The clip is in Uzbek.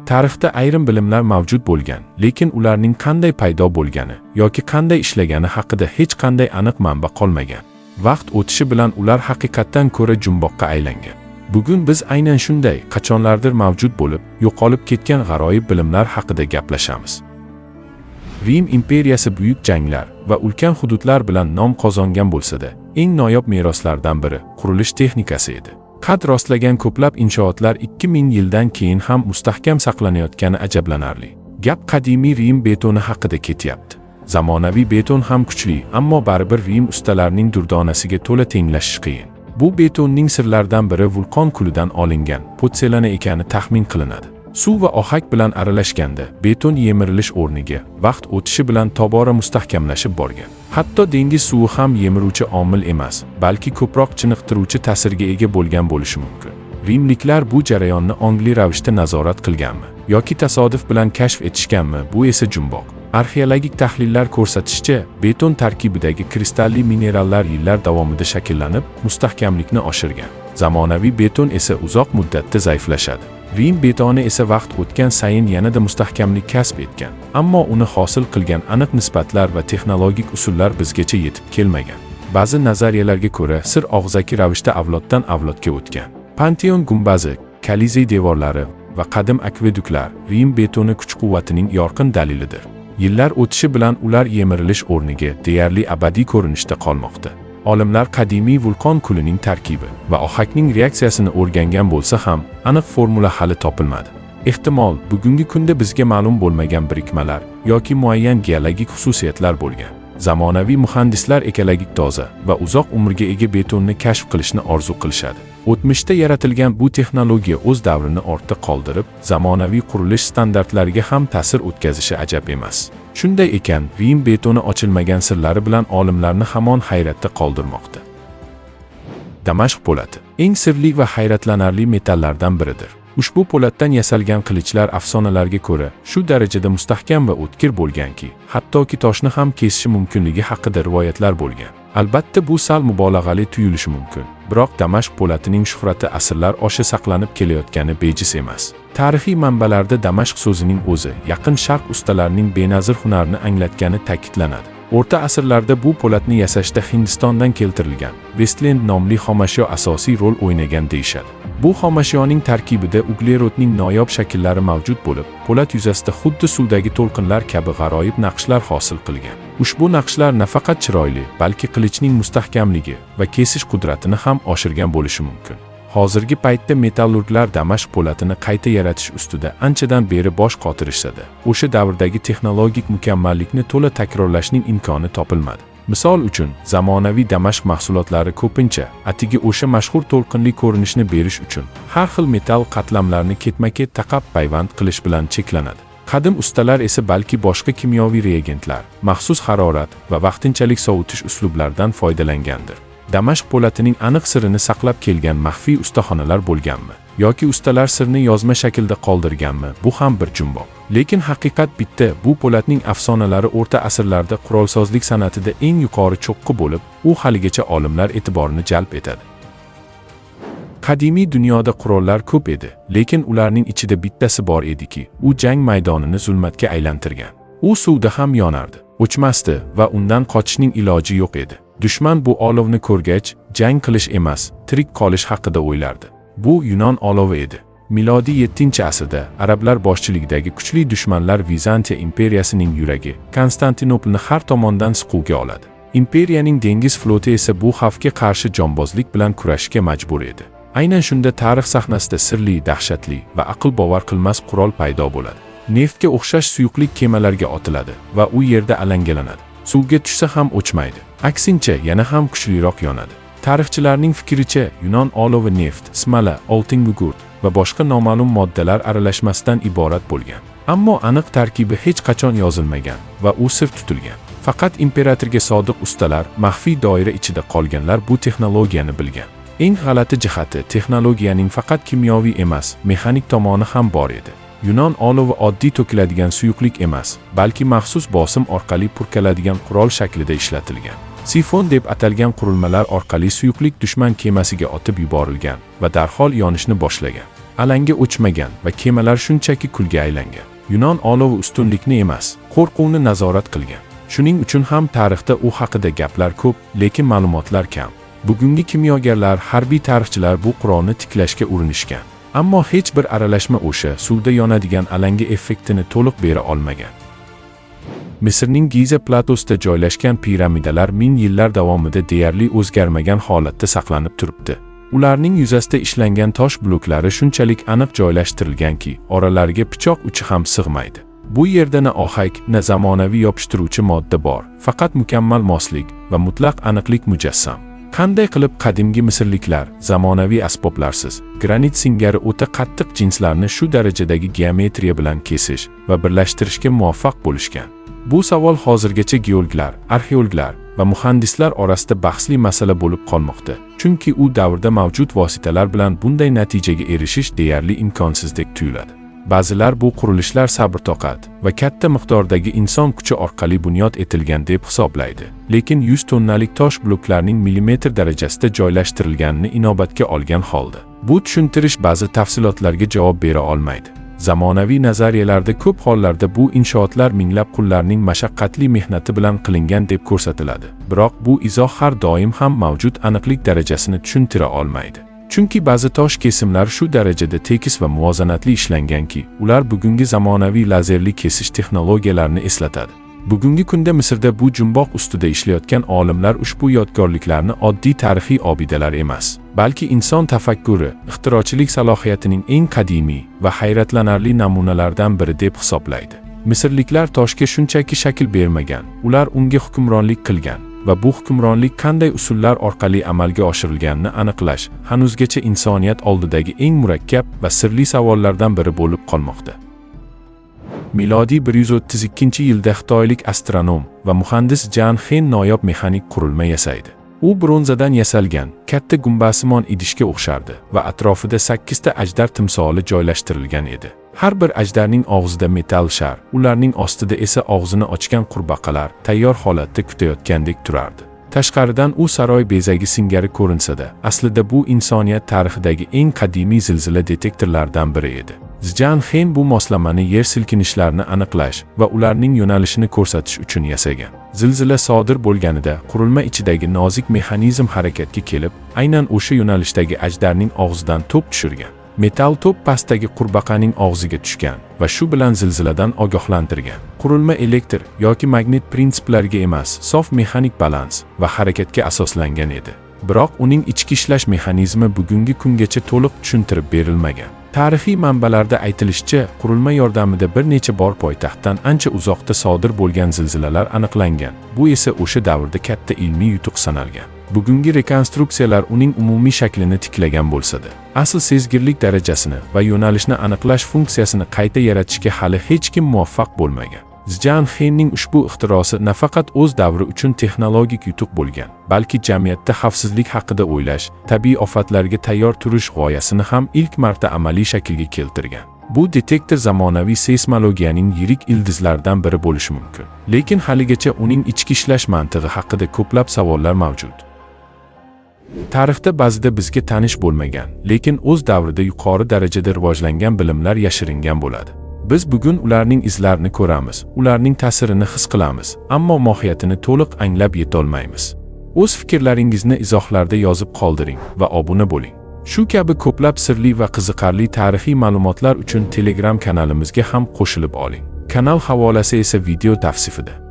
Tarixda ayrim bilimlar mavjud bo'lgan, lekin ularning qanday paydo bo'lgani yoki qanday ishlagani haqida hech qanday aniq manba qolmagan. Vaqt o'tishi bilan ular haqiqatdan ko'ra jumboqqa aylangan. Bugun biz aynan shunday qachonlardir mavjud bo'lib, yo'qolib ketgan g'aroyib bilimlar haqida gaplashamiz. Rim imperiyasi buyuk janglar va ulkan hududlar bilan nom qozongan bo'lsa-da, eng noyob meroslardan biri qurilish texnikasi edi. Qad rostlagan ko'plab inshootlar 2000 yildan keyin ham mustahkam saqlanayotgani ajablanarli. Gap qadimiy Rim betoni haqida ketyapti. Zamonaviy beton ham kuchli, ammo baribir Rim ustalarining durdonasiga to'la tenglashish qiyin. Bu betonning sirlaridan biri vulqon kulidan olingan porselana ekani taxmin qilinadi. Suv va ohak bilan aralashganda beton yemirilish o'rniga vaqt o'tishi bilan tobora mustahkamlashib borgan. Hatto dengiz suvi ham yemiruvchi omil emas, balki ko'proq chiniqtiruvchi ta'sirga ega bo'lgan bo'lishi mumkin. Rimliklar bu jarayonni ongli ravishda nazorat qilganmi yoki tasodif bilan kashf etishganmi, bu esa jumboq. Arxeologik tahlillar ko'rsatishicha, beton tarkibidagi kristalli minerallar yillar davomida shakllanib, mustahkamlikni oshirgan. Zamonaviy beton esa uzoq muddatda zaiflashadi. Rim betoni esa vaqt o'tgan sayin yanada mustahkamlik kasb etgan, ammo uni hosil qilgan aniq nisbatlar va texnologik usullar bizgacha yetib kelmagan. Ba'zi nazariyalarga ko'ra, sir og'zaki ravishda avloddan avlodga o'tgan. Panteon gumbazi, Kolizey devorlari va qadim akveduklar Rim betoni kuch-quvvatining yorqin dalilidir. Yillar o'tishi bilan ular yemirilish o'rniga deyarli abadiy ko'rinishda qolmoqda. Olimlar qadimiy vulqon kulining tarkibi va ohakning reaksiyasini o'rgangan bo'lsa ham, aniq formula hali topilmadi. Ehtimol, bugungi kunda bizga ma'lum bo'lmagan birikmalar yoki muayyan geologik xususiyatlar bo'lgan. Zamonaviy muhandislar ekologik toza va uzoq umrga ega betonni kashf qilishni orzu qilishadi. O'tmishda yaratilgan bu texnologiya o'z davrini ortda qoldirib, zamonaviy qurilish standartlariga ham ta'sir o'tkazishi ajab emas. Shunday ekan, Rim betoni ochilmagan sirlari bilan olimlarni hamon hayratda qoldirmoqda. Damashq po'lati eng sirli va hayratlanarli metallardan biridir. Ushbu po'latdan yasalgan qilichlar afsonalarga ko'ra shu darajada mustahkam va o'tkir bo'lganki, hattoki toshni ham kesishi mumkinligi haqida rivoyatlar bo'lgan. Albatta bu sal mubolag'ali tuyulishi mumkin, biroq Damashq po'latining shuhrati asrlar osha saqlanib kelayotgani bejiz emas. Tarixiy manbalarda Damashq so'zining o'zi Yaqin Sharq ustalarining benazir hunarini anglatgani ta'kidlanadi. O'rta asrlarda bu po'latni yasashda Hindistondan keltirilgan Westland nomli xomashyo asosiy rol o'ynagan deyishadi. Bu xomashyoning tarkibida uglerodning noyob shakllari mavjud bo'lib, po'lat yuzasida xuddi suvdagi to'lqinlar kabi g'aroyib naqshlar hosil qilgan. Ushbu naqshlar nafaqat chiroyli, balki qilichning mustahkamligi va kesish qudratini ham oshirgan bo'lishi mumkin. Hozirgi paytda metallurglar Damashq po'latini qayta yaratish ustida anchadan beri bosh qotirishsa-da, o'sha davrdagi texnologik mukammallikni to'la takrorlashning imkoni topilmadi. Misol uchun, zamonaviy Damashq mahsulotlari ko'pincha atigi o'sha mashhur to'lqinli ko'rinishni berish uchun har xil metall qatlamlarni ketma-ket taqab payvand qilish bilan cheklanadi. Qadim ustalar esa balki boshqa kimyoviy reagentlar, maxsus harorat va vaqtinchalik sovutish uslublaridan foydalangandir. Damashq po'latining aniq sirini saqlab kelgan maxfiy ustaxonalar bo'lganmi yoki ustalar sirni yozma shaklda qoldirganmi, bu ham bir jumboq. Lekin haqiqat bitta, bu po'latning afsonalari o'rta asrlarda qurolsozlik san'atida eng yuqori cho'qqi bo'lib, u haligacha olimlar e'tiborini jalb etadi. Qadimiy dunyoda qurollar ko'p edi, lekin ularning ichida bittasi bor ediki, u jang maydonini zulmatga aylantirgan. U suvda ham yonardi, o'chmasdi va undan qochishning iloji yo'q edi. Dushman bu olovni ko'rgach, jang qilish emas, tirik qolish haqida o'ylardi. Bu Yunon olovi edi. Milodiy 7-asrda arablar boshchiligidagi kuchli dushmanlar Vizantiya imperiyasining yuragi Konstantinopolni har tomondan siquvga oladi. Imperiyaning dengiz floti esa bu xavfga qarshi jonbozlik bilan kurashishga majbur edi. Aynan shunda tarix sahnasida sirli, dahshatli va aql bovar qilmas qurol paydo bo'ladi. Neftga o'xshash suyuqlik kemalarga otiladi va u yerda alangalanadi. Suvga tushsa ham o'chmaydi. Aksincha, yana ham kuchliroq yonadi. Tarixchilarning fikricha, Yunon olovi neft, smala, oltin gugurt va boshqa noma'lum moddalar aralashmasidan iborat bo'lgan. Ammo aniq tarkibi hech qachon yozilmagan va u sir tutilgan. Faqat imperatorga sodiq ustalar, maxfiy doira ichida qolganlar bu texnologiyani bilgan. Eng g'alati jihati, texnologiyaning faqat kimyoviy emas, mexanik tomoni ham bor edi. Yunon olovi oddiy to'kiladigan suyuqlik emas, balki maxsus bosim orqali purkaladigan qurol shaklida ishlatilgan. Sifon deb atalgan qurilmalar orqali suyuqlik dushman kemasiga otib yuborilgan va darhol yonishni boshlagan. alanga o'chmagan va kemalar shunchaki kulga aylangan. Yunon olovi ustunlikni emas, qo'rquvni nazorat qilgan. Shuning uchun ham tarixda u haqida gaplar ko'p, lekin ma'lumotlar kam. Bugungi kimyogarlar, harbiy tarixchilar bu qurolni tiklashga urinishgan. Ammo hech bir aralashma o'sha suvda yonadigan alanga effektini to'liq bera olmagan. Misrning Giza platosida joylashgan piramidalar ming yillar davomida deyarli o'zgarmagan holatda saqlanib turibdi. Ularning yuzasida ishlangan tosh bloklari shunchalik aniq joylashtirilganki, oralariga pichoq uchi ham sig'maydi. Bu yerda na ohak, na zamonaviy yopishtiruvchi modda bor, faqat mukammal moslik va mutlaq aniqlik mujassam. Qanday qilib qadimgi misrliklar zamonaviy asboblarsiz granit singari o'ta qattiq jinslarni shu darajadagi geometriya bilan kesish va birlashtirishga muvaffaq bo'lishgan? Bu savol hozirgacha geologlar, arxeologlar va muhandislar orasida bahsli masala bo'lib qolmoqda. Chunki u davrda mavjud vositalar bilan bunday natijaga erishish deyarli imkonsizdek tuyuladi. Ba'zilar bu qurilishlar sabr-toqat va katta miqdordagi inson kuchi orqali bunyod etilgan deb hisoblaydi. Lekin 100 tonnalik tosh bloklarning millimetr darajasida joylashtirilganini inobatga olgan holda, bu tushuntirish ba'zi tafsilotlarga javob bera olmaydi. Zamonaviy nazariyalarda ko'p hollarda bu inshootlar minglab qullarning mashaqqatli mehnati bilan qilingan deb ko'rsatiladi. Biroq bu izoh har doim ham mavjud aniqlik darajasini tushuntira olmaydi. Chunki ba'zi tosh kesimlar shu darajada tekis va muvozanatli ishlanganki, ular bugungi zamonaviy lazerli kesish texnologiyalarini eslatadi. Bugungi kunda Misrda bu jumboq ustida ishlayotgan olimlar ushbu yodgorliklarni oddiy tarixiy obidalar emas, balki inson tafakkuri, ixtirochilik salohiyatining eng qadimiy va hayratlanarli namunalaridan biri deb hisoblaydi. Misrliklar toshga shunchaki shakl bermagan, ular unga hukmronlik qilgan va bu hukmronlik qanday usullar orqali amalga oshirilganini aniqlash hanuzgacha insoniyat oldidagi eng murakkab va sirli savollardan biri bo'lib qolmoqda. Milodiy 132-yilda xitoylik astronom va muhandis Jan Xen noyob mexanik qurilma yasaydi. U bronzadan yasalgan, katta gumbazsimon idishga o'xshardi va atrofida 8 ta ajdar timsoli joylashtirilgan edi. Har bir ajdarning og'zida metall shar, ularning ostida esa og'zini ochgan qurbaqalar tayyor holatda kutayotgandek turardi. Tashqaridan u saroy bezagi singari ko'rinsa-da, aslida bu insoniyat tarixidagi eng qadimiy zilzila detektorlaridan biri edi. Jan Xen bu moslamani yer silkinishlarini aniqlash va ularning yo'nalishini ko'rsatish uchun yasagan. Zilzila sodir bo'lganida qurilma ichidagi nozik mexanizm harakatga kelib, aynan o'sha yo'nalishdagi ajdarning og'zidan to'p tushirgan. Metall to'p pastdagi qurbaqaning og'ziga tushgan va shu bilan zilziladan ogohlantirgan. Qurilma elektr yoki magnit prinsiplariga emas, sof mexanik balans va harakatga asoslangan edi. Biroq uning ichki ishlash mexanizmi bugungi kungacha to'liq tushuntirib berilmagan. Tarixiy manbalarda aytilishicha, qurilma yordamida bir necha bor poytaxtdan ancha uzoqda sodir bo'lgan zilzilalar aniqlangan. Bu esa o'sha davrda katta ilmiy yutuq sanalgan. Bugungi rekonstruksiyalar uning umumiy shaklini tiklagan bo'lsa-da, asl sezgirlik darajasini va yo'nalishni aniqlash funksiyasini qayta yaratishga hali hech kim muvaffaq bo'lmagan. Jan Xenning ushbu ixtirosi nafaqat o'z davri uchun texnologik yutuq bo'lgan, balki jamiyatda xavfsizlik haqida o'ylash, tabiiy ofatlarga tayyor turish g'oyasini ham ilk marta amaliy shaklga keltirgan. Bu detektor zamonaviy seysmologiyaning yirik ildizlaridan biri bo'lishi mumkin. Lekin haligacha uning ichki ishlash mantig'i haqida ko'plab savollar mavjud. Tarixda ba'zida bizga tanish bo'lmagan, lekin o'z davrida yuqori darajada rivojlangan bilimlar yashiringan bo'ladi. Biz bugun ularning izlarini ko'ramiz, ularning ta'sirini his qilamiz, ammo mohiyatini to'liq anglab yetolmaymiz. O'z fikrlaringizni izohlarda yozib qoldiring va obuna bo'ling. Shu kabi ko'plab sirli va qiziqarli tarixiy ma'lumotlar uchun Telegram kanalimizga ham qo'shilib oling. Kanal havolasi esa video tavsifida.